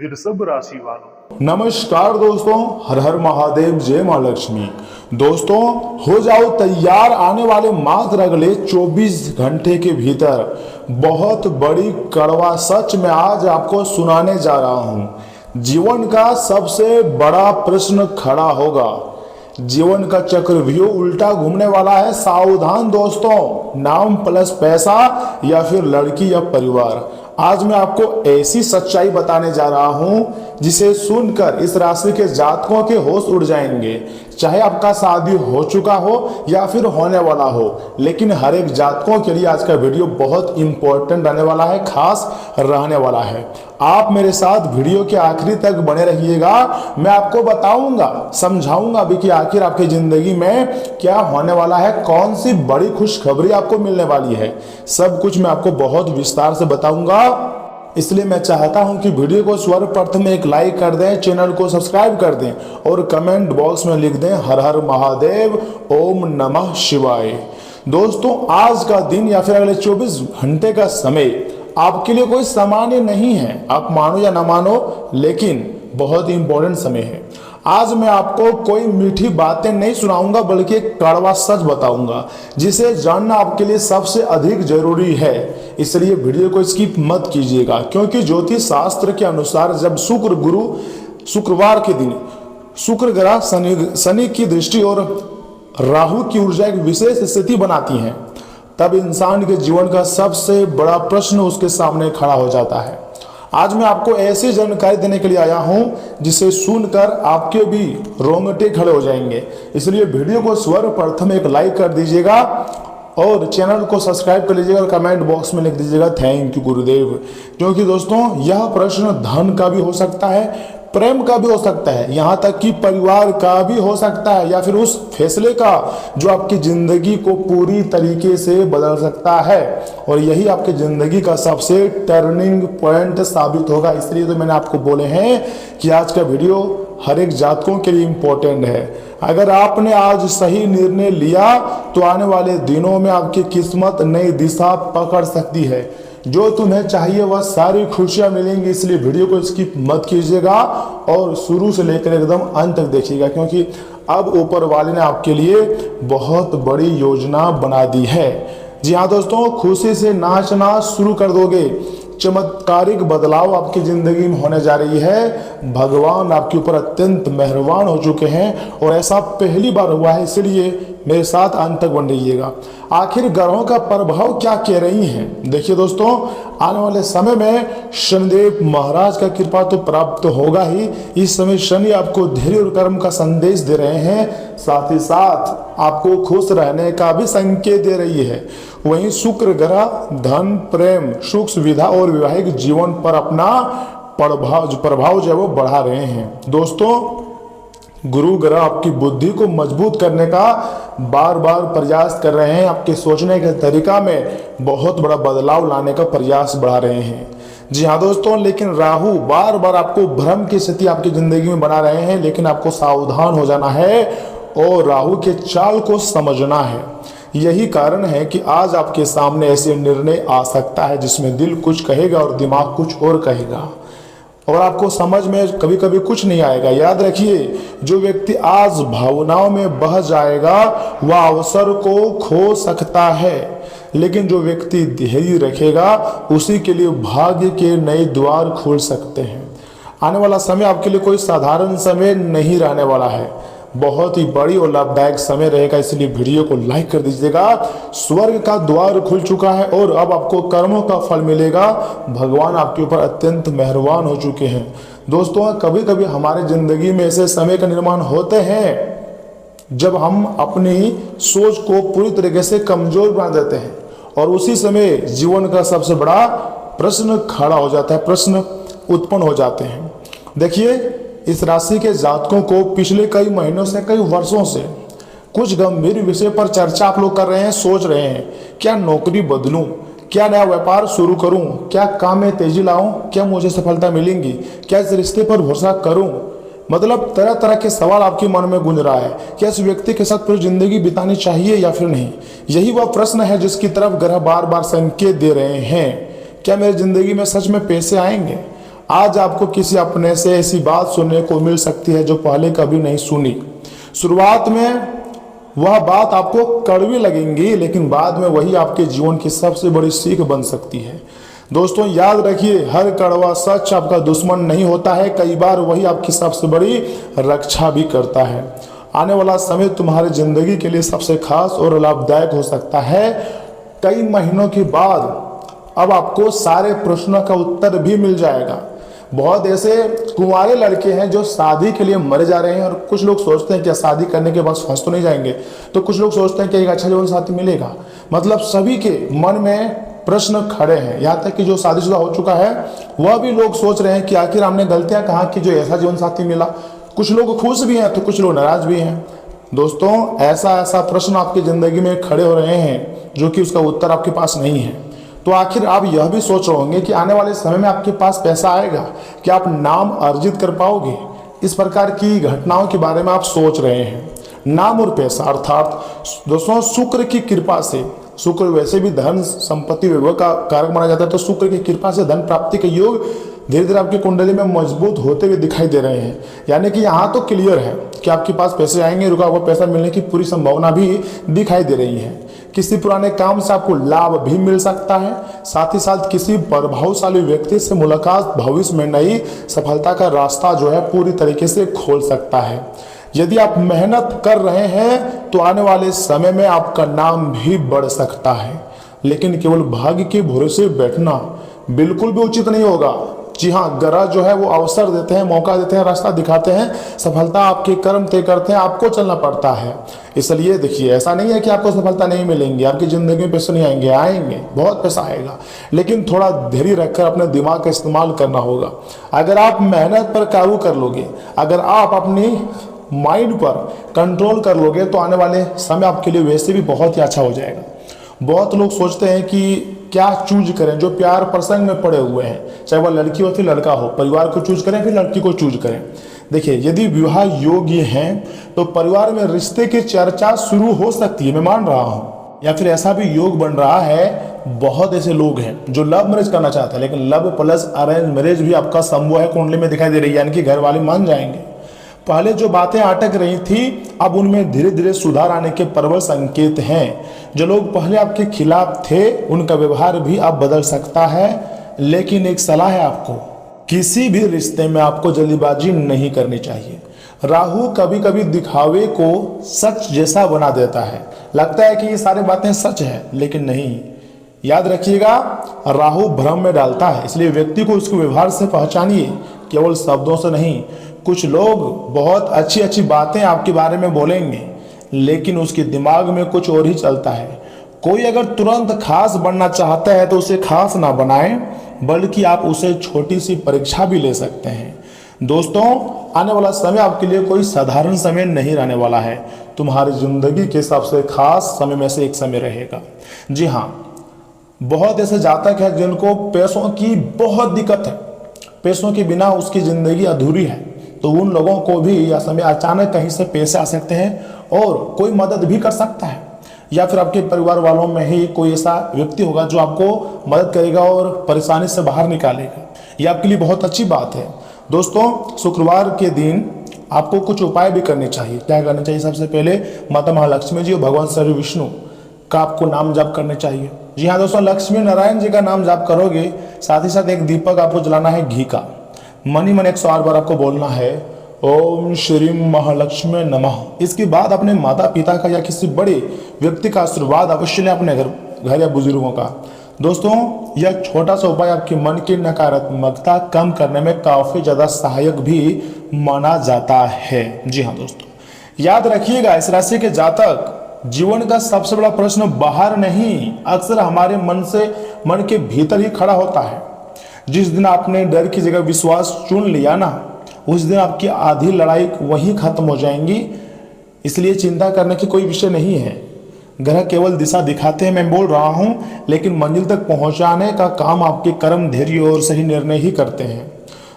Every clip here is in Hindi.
वृषभ राशि वालों। नमस्कार दोस्तों, हर हर महादेव, जय मां लक्ष्मी। दोस्तों हो जाओ तैयार, आने वाले मात्र अगले 24 घंटे के भीतर बहुत बड़ी कड़वा सच मैं आज आपको सुनाने जा रहा हूं। जीवन का सबसे बड़ा प्रश्न खड़ा होगा। जीवन का चक्रव्यूह उल्टा घूमने वाला है। सावधान दोस्तों, नाम प्लस पैसा या फिर लड़की या परिवार। आज मैं आपको ऐसी सच्चाई बताने जा रहा हूं जिसे सुनकर इस राशि के जातकों के होश उड़ जाएंगे। चाहे आपका शादी हो चुका हो या फिर होने वाला हो, लेकिन हर एक जातकों के लिए आज का वीडियो बहुत इंपॉर्टेंट रहने वाला है, खास रहने वाला है। आप मेरे साथ वीडियो के आखिरी तक बने रहिएगा। मैं आपको बताऊंगा, समझाऊंगा भी कि आखिर आपकी जिंदगी में क्या होने वाला है, कौन सी बड़ी खुशखबरी आपको मिलने वाली है। सब कुछ मैं आपको बहुत विस्तार से बताऊंगा। इसलिए मैं चाहता हूं कि वीडियो को सर्वप्रथम एक लाइक कर दें, चैनल को सब्सक्राइब कर दें और कमेंट बॉक्स में लिख दें हर हर महादेव, ओम नमः शिवाय। दोस्तों आज का दिन या फिर अगले 24 घंटे का समय आपके लिए कोई सामान्य नहीं है। आप मानो या ना मानो, लेकिन बहुत इंपॉर्टेंट समय है। आज मैं आपको कोई मीठी बातें नहीं सुनाऊंगा, बल्कि एक कड़वा सच बताऊंगा जिसे जानना आपके लिए सबसे अधिक जरूरी है। इसलिए वीडियो को स्किप मत कीजिएगा, क्योंकि ज्योतिष शास्त्र के अनुसार जब शुक्रवार के दिन शुक्र ग्रह शनि की दृष्टि और राहु की ऊर्जा एक विशेष स्थिति बनाती है, तब इंसान के जीवन का सबसे बड़ा प्रश्न उसके सामने खड़ा हो जाता है। आज मैं आपको ऐसी जानकारी देने के लिए आया हूं जिसे सुनकर आपके भी रोंगटे खड़े हो जाएंगे। इसलिए वीडियो को सर्वप्रथम एक लाइक कर दीजिएगा और चैनल को सब्सक्राइब कर लीजिएगा और कमेंट बॉक्स में लिख दीजिएगा थैंक यू गुरुदेव। क्योंकि दोस्तों यह प्रश्न धन का भी हो सकता है, प्रेम का भी हो सकता है, यहाँ तक कि परिवार का भी हो सकता है, या फिर उस फैसले का जो आपकी जिंदगी को पूरी तरीके से बदल सकता है। और यही आपकी जिंदगी का सबसे टर्निंग पॉइंट साबित होगा। इसलिए तो मैंने आपको बोले हैं कि आज का वीडियो हर एक जातकों के लिए इम्पोर्टेंट है। अगर आपने आज सही निर्णय लिया तो आने वाले दिनों में आपकी किस्मत नई दिशा पकड़ सकती है। जो तुम्हें चाहिए वह सारी खुशियां मिलेंगी। इसलिए वीडियो को स्किप मत कीजिएगा और शुरू से लेकर एकदम अंत तक देखिएगा, क्योंकि अब ऊपर वाले ने आपके लिए बहुत बड़ी योजना बना दी है। जी हाँ दोस्तों, खुशी से नाचना शुरू कर दोगे। चमत्कारिक बदलाव आपकी जिंदगी में होने जा रही है। भगवान आपके ऊपर अत्यंत मेहरबान हो चुके हैं और ऐसा पहली बार हुआ है। इसलिए मेरे साथ अंत तक बन रहिएगा। आखिर ग्रहों का प्रभाव क्या कह रही हैं? देखिए दोस्तों, आने वाले समय में शनिदेव महाराज का कृपा तो प्राप्त होगा ही। इस समय शनि आपको धैर्य और कर्म का संदेश दे रहे हैं, साथ ही साथ आपको खुश रहने का भी संकेत दे रही है। वहीं शुक्र ग्रह धन, प्रेम, सुख सुविधा और वैवाहिक जीवन पर अपना प्रभाव जो है वो बढ़ा रहे हैं। दोस्तों गुरु ग्रह आपकी बुद्धि को मजबूत करने का बार बार प्रयास कर रहे हैं। आपके सोचने के तरीका में बहुत बड़ा बदलाव लाने का प्रयास बढ़ा रहे हैं। जी हाँ दोस्तों, लेकिन राहु बार बार आपको भ्रम की स्थिति आपकी जिंदगी में बना रहे हैं। लेकिन आपको सावधान हो जाना है और राहु के चाल को समझना है। यही कारण है कि आज आपके सामने ऐसे निर्णय आ सकता है जिसमें दिल कुछ कहेगा और दिमाग कुछ और कहेगा, और आपको समझ में कभी कभी कुछ नहीं आएगा। याद रखिए, जो व्यक्ति आज भावनाओं में बह जाएगा वह अवसर को खो सकता है, लेकिन जो व्यक्ति धैर्य रखेगा उसी के लिए भाग्य के नए द्वार खुल सकते हैं। आने वाला समय आपके लिए कोई साधारण समय नहीं रहने वाला है, बहुत ही बड़ी और लाभदायक समय रहेगा। इसलिए वीडियो को लाइक कर दीजिएगा। स्वर्ग का द्वार खुल चुका है और अब आपको कर्मों का फल मिलेगा। भगवान आपके ऊपर अत्यंत मेहरबान हो चुके हैं। दोस्तों कभी कभी हमारे जिंदगी में ऐसे समय का निर्माण होते हैं जब हम अपनी सोच को पूरी तरीके से कमजोर बना देते हैं, और उसी समय जीवन का सबसे बड़ा प्रश्न खड़ा हो जाता है, प्रश्न उत्पन्न हो जाते हैं। देखिए, इस राशि के जातकों को पिछले कई महीनों से, कई वर्षों से कुछ गंभीर विषय पर चर्चा आप लोग कर रहे हैं, सोच रहे हैं। क्या नौकरी बदलूं? क्या नया व्यापार शुरू करूं? क्या काम में तेजी लाऊं? क्या मुझे सफलता मिलेंगी? क्या इस रिश्ते पर भरोसा करूं? मतलब तरह तरह के सवाल आपके मन में गूंज रहा है। क्या इस व्यक्ति के साथ पूरी जिंदगी बितानी चाहिए या फिर नहीं? यही वह प्रश्न है जिसकी तरफ ग्रह बार बार संकेत दे रहे हैं। क्या मेरी जिंदगी में सच में पैसे आएंगे? आज आपको किसी अपने से ऐसी बात सुनने को मिल सकती है जो पहले कभी नहीं सुनी। शुरुआत में वह बात आपको कड़वी लगेंगी, लेकिन बाद में वही आपके जीवन की सबसे बड़ी सीख बन सकती है। दोस्तों याद रखिए, हर कड़वा सच आपका दुश्मन नहीं होता है, कई बार वही आपकी सबसे बड़ी रक्षा भी करता है। आने वाला समय तुम्हारी जिंदगी के लिए सबसे खास और लाभदायक हो सकता है। कई महीनों के बाद अब आपको सारे प्रश्नों का उत्तर भी मिल जाएगा। बहुत ऐसे कुंवारे लड़के हैं जो शादी के लिए मरे जा रहे हैं, और कुछ लोग सोचते हैं कि शादी करने के बाद फंस तो नहीं जाएंगे, तो कुछ लोग सोचते हैं कि एक अच्छा जीवन साथी मिलेगा। मतलब सभी के मन में प्रश्न खड़े हैं, यहाँ तक कि जो शादीशुदा हो चुका है वह भी लोग सोच रहे हैं कि आखिर हमने गलतियां कहाँ की जो ऐसा जीवन साथी मिला। कुछ लोग खुश भी हैं तो कुछ लोग नाराज भी हैं। दोस्तों ऐसा प्रश्न आपकी जिंदगी में खड़े हो रहे हैं जो कि उसका उत्तर आपके पास नहीं है। तो आखिर आप यह भी सोच रहे होंगे कि आने वाले समय में आपके पास पैसा आएगा, कि आप नाम अर्जित कर पाओगे। इस प्रकार की घटनाओं के बारे में आप सोच रहे हैं। नाम और पैसा अर्थात दोस्तों शुक्र की कृपा से, शुक्र वैसे भी धन संपत्ति विभव का कारक माना जाता है, तो शुक्र की कृपा से धन प्राप्ति के योग धीरे धीरे आपकी कुंडली में मजबूत होते हुए दिखाई दे रहे हैं। यानी कि यहाँ तो क्लियर है कि आपके पास पैसे आएंगे, रुका हुआ पैसा मिलने की पूरी संभावना भी दिखाई दे रही है। किसी पुराने काम से आपको लाभ भी मिल सकता है। साथ ही साथ किसी प्रभावशाली व्यक्ति से मुलाकात भविष्य में नई सफलता का रास्ता जो है पूरी तरीके से खोल सकता है। यदि आप मेहनत कर रहे हैं तो आने वाले समय में आपका नाम भी बढ़ सकता है, लेकिन केवल भाग्य के भरोसे बैठना बिल्कुल भी उचित नहीं होगा। जी हाँ, ग्रह जो है वो अवसर देते हैं, मौका देते हैं, रास्ता दिखाते हैं, सफलता आपके कर्म तय करते हैं, आपको चलना पड़ता है। इसलिए देखिए, ऐसा नहीं है कि आपको सफलता नहीं मिलेंगी, आपकी जिंदगी में पैसे नहीं आएंगे, आएंगे, बहुत पैसा आएगा, लेकिन थोड़ा धैर्य रखकर अपने दिमाग का इस्तेमाल करना होगा। अगर आप मेहनत पर काबू कर लोगे, अगर आप अपनी माइंड पर कंट्रोल कर लोगे, तो आने वाले समय आपके लिए वैसे भी बहुत ही अच्छा हो जाएगा। बहुत लोग सोचते हैं कि क्या चूज करें, जो प्यार प्रसंग में पड़े हुए हैं, चाहे वह लड़की हो फिर लड़का हो, परिवार को चूज करें फिर लड़की को चूज करें। देखिए, यदि विवाह योग्य हैं तो परिवार में रिश्ते की चर्चा शुरू हो सकती है, मैं मान रहा हूँ, या फिर ऐसा भी योग बन रहा है। बहुत ऐसे लोग हैं जो लव मैरिज करना चाहते हैं, लेकिन लव प्लस अरेंज मैरिज भी आपका संभव है, कुंडली में दिखाई दे रही है, यानी कि घर वाले मान जाएंगे। पहले जो बातें अटक रही थी अब उनमें धीरे धीरे सुधार आने के प्रबल संकेत हैं। जो लोग पहले आपके खिलाफ थे उनका व्यवहार भी अब बदल सकता है, लेकिन एक सलाह है आपको, किसी भी रिश्ते में आपको जल्दीबाजी नहीं करनी चाहिए। राहु कभी कभी दिखावे को सच जैसा बना देता है, लगता है कि ये सारी बातें सच है, लेकिन नहीं। याद रखिएगा, राहु भ्रम में डालता है, इसलिए व्यक्ति को उसके व्यवहार से पहचानिए, केवल शब्दों से नहीं। कुछ लोग बहुत अच्छी अच्छी बातें आपके बारे में बोलेंगे, लेकिन उसके दिमाग में कुछ और ही चलता है। कोई अगर तुरंत खास बनना चाहता है तो उसे खास ना बनाएं, बल्कि आप उसे छोटी सी परीक्षा भी ले सकते हैं। दोस्तों, आने वाला समय आपके लिए कोई साधारण समय नहीं रहने वाला है, तुम्हारी जिंदगी के सबसे खास समय में से एक समय रहेगा। जी हाँ, बहुत ऐसे जातक हैं जिनको पैसों की बहुत दिक्कत है, पैसों के बिना उसकी जिंदगी अधूरी है, तो उन लोगों को भी यह समय अचानक कहीं से पैसे आ सकते हैं और कोई मदद भी कर सकता है, या फिर आपके परिवार वालों में ही कोई ऐसा व्यक्ति होगा जो आपको मदद करेगा और परेशानी से बाहर निकालेगा। यह आपके लिए बहुत अच्छी बात है। दोस्तों, शुक्रवार के दिन आपको कुछ उपाय भी करने चाहिए। क्या करना चाहिए? सबसे पहले माता महालक्ष्मी जी और भगवान श्री विष्णु का आपको नाम जाप करने चाहिए। जी हाँ दोस्तों, लक्ष्मी नारायण जी का नाम जाप करोगे, साथ ही साथ एक दीपक आपको जलाना है घी का। मनी मन 108 बार आपको बोलना है ओम श्री महालक्ष्मी नमः। इसके बाद अपने माता पिता का या किसी बड़े व्यक्ति का आशीर्वाद अवश्य लें, अपने घर या बुजुर्गों का। दोस्तों, यह छोटा सा उपाय आपके मन की नकारात्मकता कम करने में काफी ज्यादा सहायक भी माना जाता है। जी हाँ दोस्तों, याद रखिएगा, इस राशि के जातक जीवन का सबसे बड़ा प्रश्न बाहर नहीं, अक्सर हमारे मन के भीतर ही खड़ा होता है। जिस दिन आपने डर की जगह विश्वास चुन लिया ना, उस दिन आपकी आधी लड़ाई वहीं खत्म हो जाएंगी। इसलिए चिंता करने की कोई विषय नहीं है। ग्रह केवल दिशा दिखाते हैं, मैं बोल रहा हूं, लेकिन मंजिल तक पहुंचाने का काम आपके कर्म, धैर्य और सही निर्णय ही करते हैं।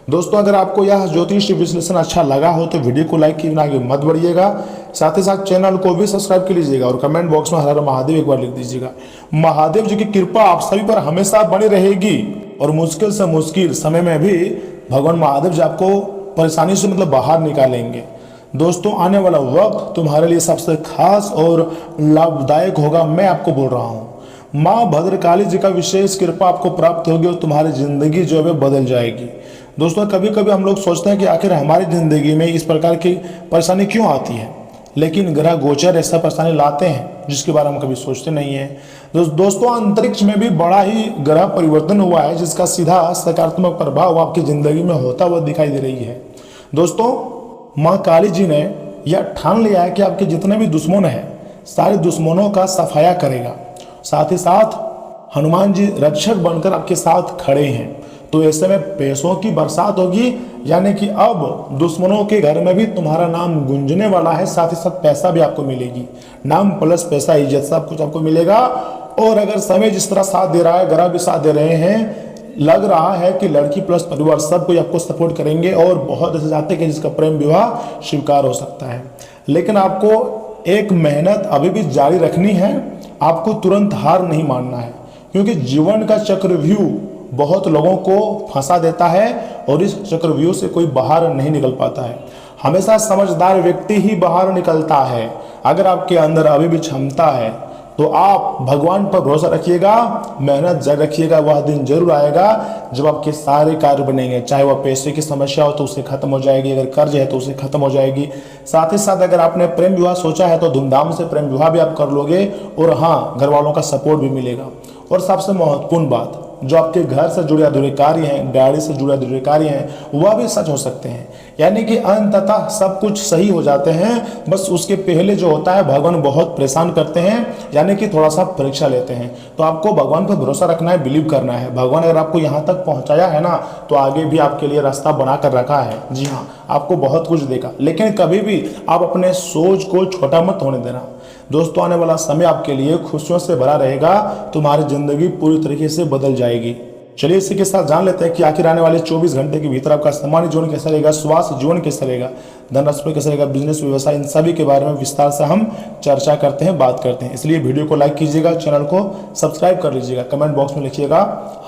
दोस्तों, अगर आपको यह ज्योतिष विश्लेषण अच्छा लगा हो तो वीडियो को लाइक किए आगे मत बढ़िएगा। साथ ही साथ चैनल को भी सब्सक्राइब कर लीजिएगा और कमेंट बॉक्स में हर हर महादेव एक बार लिख दीजिएगा। महादेव जी की कृपा आप सभी पर हमेशा बनी रहेगी और मुश्किल से मुश्किल समय में भी भगवान महादेव जी आपको परेशानी से मतलब बाहर निकालेंगे। दोस्तों आने वाला वक्त तुम्हारे लिए सबसे खास और लाभदायक होगा, मैं आपको बोल रहा हूँ। माँ भद्रकाली जी का विशेष कृपा आपको प्राप्त होगी और तुम्हारी जिंदगी जो है बदल जाएगी। दोस्तों कभी कभी हम लोग सोचते हैं कि आखिर हमारी जिंदगी में इस प्रकार की परेशानी क्यों आती है, लेकिन ग्रह गोचर ऐसा परेशानी लाते हैं जिसके बारे में हम कभी सोचते नहीं है। दोस्तों अंतरिक्ष में भी बड़ा ही ग्रह परिवर्तन हुआ है जिसका सीधा सकारात्मक प्रभाव आपकी जिंदगी में होता हुआ दिखाई दे रही है। दोस्तों माँ काली जी ने यह ठान लिया है कि आपके जितने भी दुश्मन हैं सारे दुश्मनों का सफाया करेगा। साथ ही साथ हनुमान जी रक्षक बनकर आपके साथ खड़े हैं। तो ऐसे में पैसों की बरसात होगी, यानी कि अब दुश्मनों के घर में भी तुम्हारा नाम गूंजने वाला है। साथ ही साथ पैसा भी आपको मिलेगी, नाम प्लस पैसा, इज्जत सब कुछ आपको मिलेगा। और अगर समय जिस तरह साथ दे रहा है, ग्रह भी साथ दे रहे हैं, लग रहा है कि लड़की प्लस परिवार सब कोई आपको सपोर्ट करेंगे और बहुत ऐसे जाते हैं कि जिसका प्रेम विवाह स्वीकार हो सकता है। लेकिन आपको एक मेहनत अभी भी जारी रखनी है, आपको तुरंत हार नहीं मानना है, क्योंकि जीवन का चक्रव्यूह बहुत लोगों को फंसा देता है और इस चक्रव्यूह से कोई बाहर नहीं निकल पाता है। हमेशा समझदार व्यक्ति ही बाहर निकलता है। अगर आपके अंदर अभी भी क्षमता है तो आप भगवान पर भरोसा रखिएगा, मेहनत जारी रखिएगा। वह दिन जरूर आएगा जब आपके सारे कार्य बनेंगे, चाहे वह पैसे की समस्या हो तो उसे खत्म हो जाएगी, अगर कर्ज है तो उसे खत्म हो जाएगी। साथ ही साथ अगर आपने प्रेम विवाह सोचा है तो धूमधाम से प्रेम विवाह भी आप कर लोगे और हाँ, घर वालों का सपोर्ट भी मिलेगा। और सबसे महत्वपूर्ण बात, जो आपके घर से जुड़े अधूरे कार्य हैं, गाड़ी से जुड़े अधूरे कार्य हैं, वह भी सच हो सकते हैं। यानी कि अंततः सब कुछ सही हो जाते हैं। बस उसके पहले जो होता है भगवान बहुत परेशान करते हैं, यानी कि थोड़ा सा परीक्षा लेते हैं। तो आपको भगवान पर भरोसा रखना है, बिलीव करना है। भगवान अगर आपको यहाँ तक पहुँचाया है ना, तो आगे भी आपके लिए रास्ता बना कर रखा है। जी हाँ, आपको बहुत कुछ देगा, लेकिन कभी भी आप अपने सोच को छोटा मत होने देना। दोस्तों आने वाला समय आपके लिए खुशियों से भरा रहेगा, तुम्हारी जिंदगी पूरी तरीके से बदल जाएगी। चलिए इसी के साथ जान लेते हैं कि आखिर आने वाले 24 घंटे के भीतर आपका सामान्य जीवन कैसा रहेगा, स्वास्थ्य जीवन कैसा रहेगा, धन राशि कैसा रहेगा, बिजनेस व्यवसाय, इन सभी के बारे में विस्तार से हम चर्चा करते हैं, बात करते हैं। इसलिए वीडियो को लाइक कीजिएगा, चैनल को सब्सक्राइब कर लीजिएगा, कमेंट बॉक्स में लिखिएगा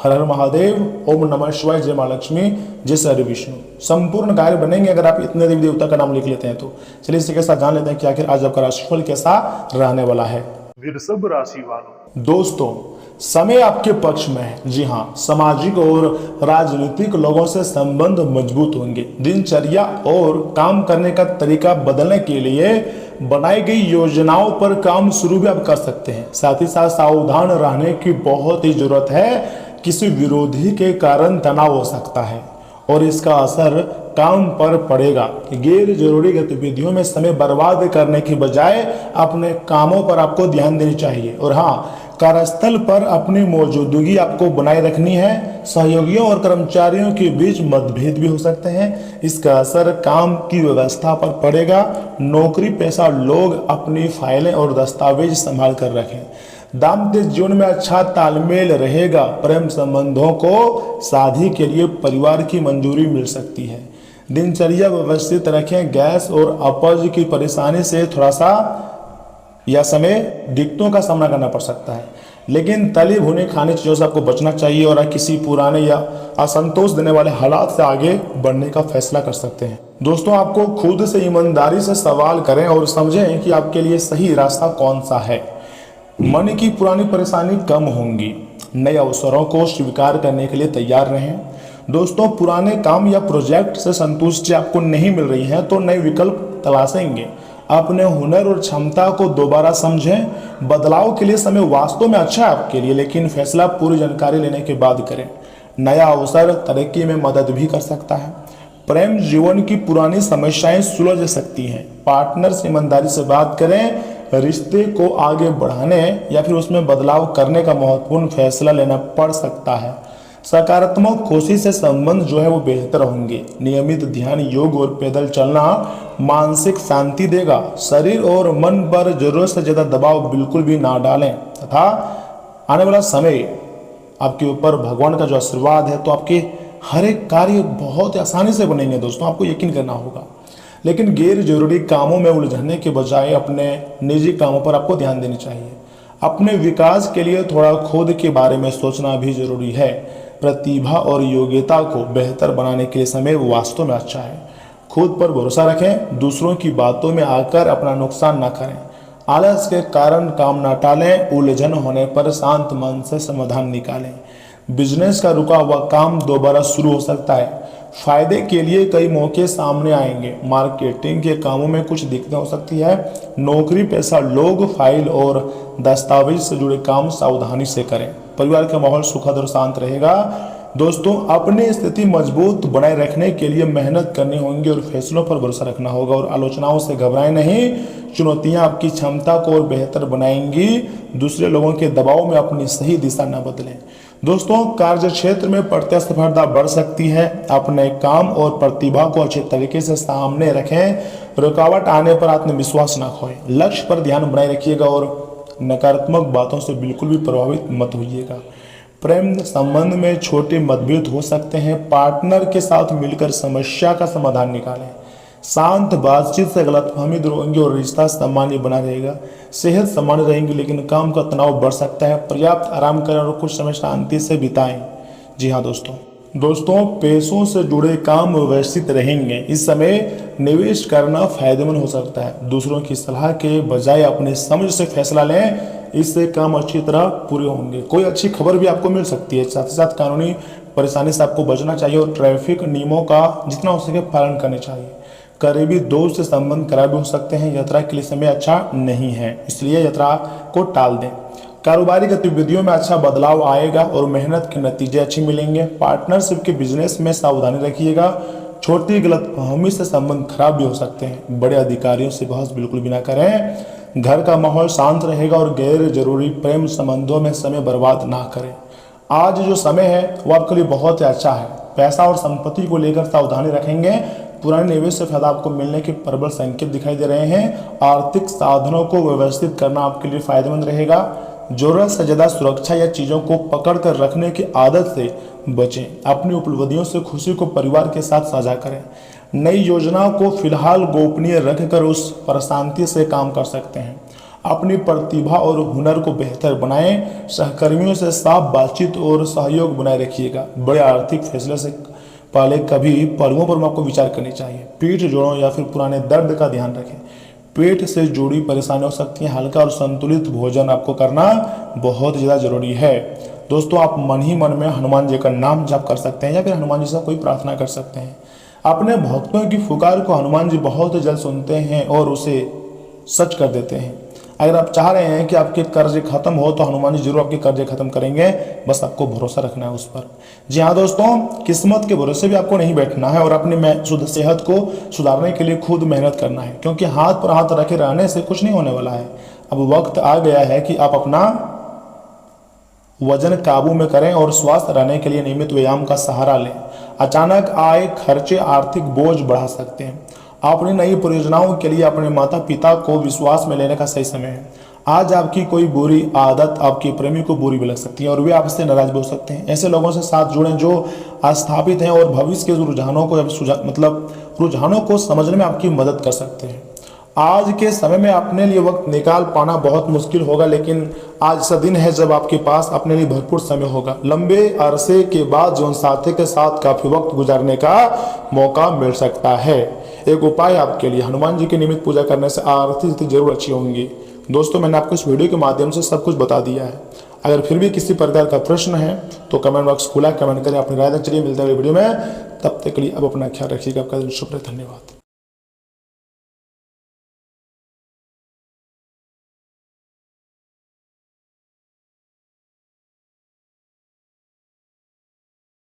हर हर महादेव, ओम नमः शिवाय, जय मां लक्ष्मी, जय श्री विष्णु। संपूर्ण कार्य बनेंगे अगर आप इतने देवी देवता का नाम लिख लेते हैं तो। चलिए इसी के साथ जान लेते हैं कि आखिर आज आपका राशिफल कैसा रहने वाला है। वृषभ राशि वालों, दोस्तों समय आपके पक्ष में है। जी हाँ, सामाजिक और राजनीतिक लोगों से संबंध मजबूत होंगे। दिनचर्या और काम करने का तरीका बदलने के लिए बनाई गई योजनाओं पर काम शुरू भी आप कर सकते हैं। साथ ही साथ सावधान रहने की बहुत ही जरूरत है। किसी विरोधी के कारण तनाव हो सकता है और इसका असर काम पर पड़ेगा। गैर जरूरी गतिविधियों में समय बर्बाद करने की बजाय अपने कामों पर आपको ध्यान देनी चाहिए। और हाँ, कार्यस्थल पर अपनी मौजूदगी आपको बनाए रखनी है। सहयोगियों और कर्मचारियों के बीच मतभेद भी हो सकते हैं, इसका असर काम की व्यवस्था पर पड़ेगा। नौकरी पेशा लोग अपनी फाइलें और दस्तावेज संभाल कर रखें। दाम्पत्य जीवन में अच्छा तालमेल रहेगा। प्रेम संबंधों को शादी के लिए परिवार की मंजूरी मिल सकती है। दिनचर्या व्यवस्थित रखें। गैस और अपच की परेशानी से थोड़ा सा यह समय दिक्कतों का सामना करना पड़ सकता है, लेकिन तली भुनी खाने चीज़ों से आपको बचना चाहिए और किसी पुराने या असंतोष देने वाले हालात से आगे बढ़ने का फैसला कर सकते हैं। दोस्तों आपको खुद से ईमानदारी से सवाल करें और समझें कि आपके लिए सही रास्ता कौन सा है। मन की पुरानी परेशानी कम होंगी। नए अवसरों को स्वीकार करने के लिए तैयार रहें। दोस्तों पुराने काम या प्रोजेक्ट से संतुष्टि आपको नहीं मिल रही है तो नए विकल्प तलाशेंगे। अपने हुनर और क्षमता को दोबारा समझें। बदलाव के लिए समय वास्तव में अच्छा है आपके लिए, लेकिन फैसला पूरी जानकारी लेने के बाद करें। नया अवसर तरक्की में मदद भी कर सकता है। प्रेम जीवन की पुरानी समस्याएं सुलझ सकती हैं। पार्टनर से ईमानदारी से बात करें। रिश्ते को आगे बढ़ाने या फिर उसमें बदलाव करने का महत्वपूर्ण फैसला लेना पड़ सकता है। सकारात्मक कोशिश से संबंध जो है वो बेहतर होंगे। नियमित ध्यान, योग और पैदल चलना मानसिक शांति देगा। शरीर और मन पर जरूरत से ज़्यादा दबाव बिल्कुल भी ना डालें तथा आने वाला समय आपके ऊपर भगवान का जो आशीर्वाद है तो आपके हर एक कार्य बहुत आसानी से बनेंगे। दोस्तों आपको यकीन करना होगा, लेकिन गैर जरूरी कामों में उलझने के बजाय अपने निजी कामों पर आपको ध्यान देनी चाहिए। अपने विकास के लिए थोड़ा खुद के बारे में सोचना भी जरूरी है। प्रतिभा और योग्यता को बेहतर बनाने के लिए समय वास्तव में अच्छा है। खुद पर भरोसा रखें, दूसरों की बातों में आकर अपना नुकसान न करें, आलस के कारण काम न टालें, उलझन होने पर शांत मन से समाधान निकालें। बिजनेस का रुका हुआ काम दोबारा शुरू हो सकता है। फायदे के लिए कई मौके सामने आएंगे। मार्केटिंग के कामों में कुछ दिक्कतें हो सकती है। नौकरी पेशा लोग फाइल और दस्तावेज से जुड़े काम सावधानी से करें। परिवार का माहौल सुखद और शांत रहेगा। दोस्तों, अपनी स्थिति मजबूत बनाए रखने के लिए मेहनत करनी होगी और फैसलों पर भरोसा रखना होगा और आलोचनाओं से घबराएं नहीं। चुनौतियां आपकी क्षमता को और बेहतर बनाएंगी। दूसरे लोगों के दबाव में अपनी सही दिशा न बदलें। दोस्तों, कार्य क्षेत्र में प्रतिस्पर्धा बढ़ सकती है। अपने काम और प्रतिभा को अच्छे तरीके से सामने रखें। रुकावट आने पर आत्मविश्वास न खोएं। लक्ष्य पर ध्यान बनाए रखिएगा और नकारात्मक बातों से बिल्कुल भी प्रभावित मत होइएगा। प्रेम संबंध में छोटे मतभेद हो सकते हैं। पार्टनर के साथ मिलकर समस्या का समाधान निकालें। शांत बातचीत से गलतफहमी दूर होगी और रिश्ता सामान्य बना रहेगा। सेहत सामान्य रहेंगी लेकिन काम का तनाव बढ़ सकता है। पर्याप्त आराम करें और कुछ समय शांति से बिताएं। जी हाँ दोस्तों, पैसों से जुड़े काम व्यवस्थित रहेंगे। इस समय निवेश करना फायदेमंद हो सकता है। दूसरों की सलाह के बजाय अपने समझ से फैसला लें, इससे काम अच्छी तरह पूरे होंगे। कोई अच्छी खबर भी आपको मिल सकती है। साथ ही साथ कानूनी परेशानी से आपको बचना चाहिए और ट्रैफिक नियमों का जितना हो सके पालन करने चाहिए। करीबी दोस्त से संबंध खराब हो सकते हैं। यात्रा के लिए समय अच्छा नहीं है, इसलिए यात्रा को टाल दें। कारोबारी गतिविधियों में अच्छा बदलाव आएगा और मेहनत के नतीजे अच्छे मिलेंगे। पार्टनरशिप के बिजनेस में सावधानी रखिएगा। छोटी गलतफहमी से संबंध खराब भी हो सकते हैं। बड़े अधिकारियों से बहस बिल्कुल भी ना करें। घर का माहौल शांत रहेगा और गैर जरूरी प्रेम संबंधों में समय बर्बाद ना करें। आज जो समय है वो आपके लिए बहुत ही अच्छा है। पैसा और संपत्ति को लेकर सावधानी रखेंगे। पुराने निवेश से फायदा आपको मिलने के प्रबल संकेत दिखाई दे रहे हैं। आर्थिक साधनों को व्यवस्थित करना आपके लिए फायदेमंद रहेगा। जरूरत से ज्यादा सुरक्षा या चीजों को पकड़ कर रखने की आदत से बचें। अपनी उपलब्धियों से खुशी को परिवार के साथ साझा करें। नई योजनाओं को फिलहाल गोपनीय रखकर उस पर शांति से काम कर सकते हैं। अपनी प्रतिभा और हुनर को बेहतर बनाएं। सहकर्मियों से साफ बातचीत और सहयोग बनाए रखिएगा। बड़े आर्थिक फैसले से पहले कभी पहलुओं पर आपको विचार करनी चाहिए। पीठ, जोड़ों या फिर पुराने दर्द का ध्यान रखें। पेट से जुड़ी परेशानी हो सकती है। हल्का और संतुलित भोजन आपको करना बहुत ज़्यादा जरूरी है। दोस्तों, आप मन ही मन में हनुमान जी का नाम जप कर सकते हैं या फिर हनुमान जी से कोई प्रार्थना कर सकते हैं। अपने भक्तों की पुकार को हनुमान जी बहुत जल्द सुनते हैं और उसे सच कर देते हैं। अगर आप चाह रहे हैं कि आपके कर्ज खत्म हो तो हनुमान जी जरूर आपके कर्ज खत्म करेंगे। बस आपको भरोसा रखना है उस पर। जी हाँ दोस्तों, किस्मत के भरोसे भी आपको नहीं बैठना है और अपनी शुद्ध सेहत को सुधारने के लिए खुद मेहनत करना है, क्योंकि हाथ पर हाथ रखे रहने से कुछ नहीं होने वाला है। अब वक्त आ गया है कि आप अपना वजन काबू में करें और स्वस्थ रहने के लिए नियमित व्यायाम का सहारा लें। अचानक आए खर्चे आर्थिक बोझ बढ़ा सकते हैं। अपनी नई परियोजनाओं के लिए अपने माता पिता को विश्वास में लेने का सही समय है। आज आपकी कोई बुरी आदत आपके प्रेमी को बुरी भी लग सकती है और वे आपसे नाराज भी हो सकते हैं। ऐसे लोगों से साथ जुड़ें जो स्थापित हैं और भविष्य के रुझानों को रुझानों को समझने में आपकी मदद कर सकते हैं। आज के समय में अपने लिए वक्त निकाल पाना बहुत मुश्किल होगा, लेकिन आज ऐसा दिन है जब आपके पास अपने लिए भरपूर समय होगा। लंबे अरसे के बाद जीवन साथी के साथ काफी वक्त गुजारने का मौका मिल सकता है। एक उपाय आपके लिए, हनुमान जी की नियमित पूजा करने से आर्थिक स्थिति जरूर अच्छी होंगी। दोस्तों, मैंने आपको इस वीडियो के माध्यम से सब कुछ बता दिया है। अगर फिर भी किसी प्रकार का प्रश्न है तो कमेंट बॉक्स खुला, कमेंट करें, अपनी राय दें। चलिए मिलते हैं अगली वीडियो में। तब तक के लिए अब अपना ख्याल रखिएगा। आपका दिन शुभ रहे। धन्यवाद।